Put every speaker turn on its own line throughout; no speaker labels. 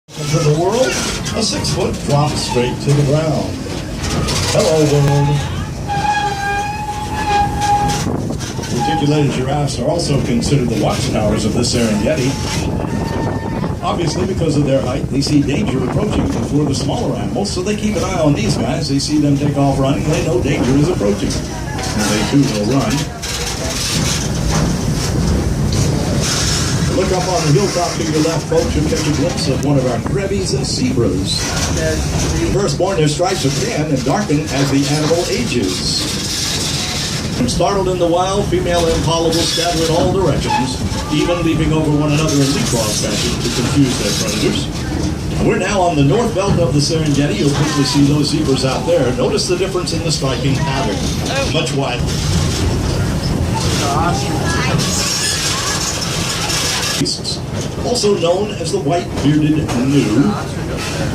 To the world, a 6-foot drop straight to the ground. Hello, world. Reticulated giraffes are also considered the watchtowers of the Serengeti. Obviously, because of their height, they see danger approaching before the smaller animals, so they keep an eye on these guys. They see them take off running, they know danger is approaching. And they too will run. Look up on the hilltop to your left, folks. You'll catch a glimpse of one of our Grevy's zebras. Firstborn, their stripes are tan and darken as the animal ages. Startled in the wild, female impala will scatter in all directions, even leaping over one another in leapfrog fashion to confuse their predators. And we're now on the north belt of the Serengeti. You'll quickly see those zebras out there. Notice the difference in the striking pattern. Much wider. Also known as the white-bearded gnu.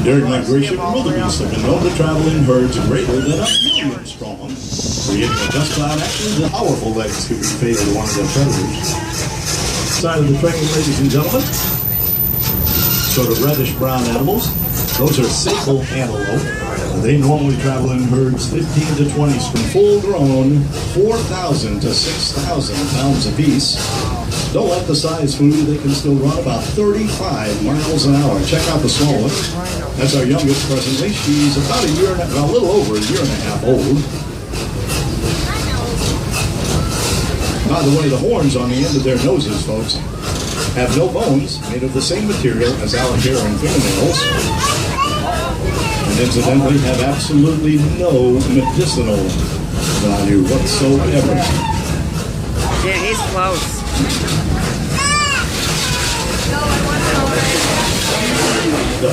During migration, wildebeest have been known to travel in herds greater than 1 million strong, creating a dust cloud. Actually, the powerful legs could be fatal to one of their predators. Side of the train, ladies and gentlemen, sort of reddish-brown animals. Those are sable antelope. They normally travel in herds 15 to 20 strong, full-grown, 4,000 to 6,000 pounds apiece. Don't let the size fool you, they can still run about 35 miles an hour. Check out the small one. That's our youngest presently. She's about a little over a year and a half old. By the way, the horns on the end of their noses, folks, have no bones, made of the same material as our hair and fingernails. And incidentally, have absolutely no medicinal value whatsoever.
Yeah, he's close.
The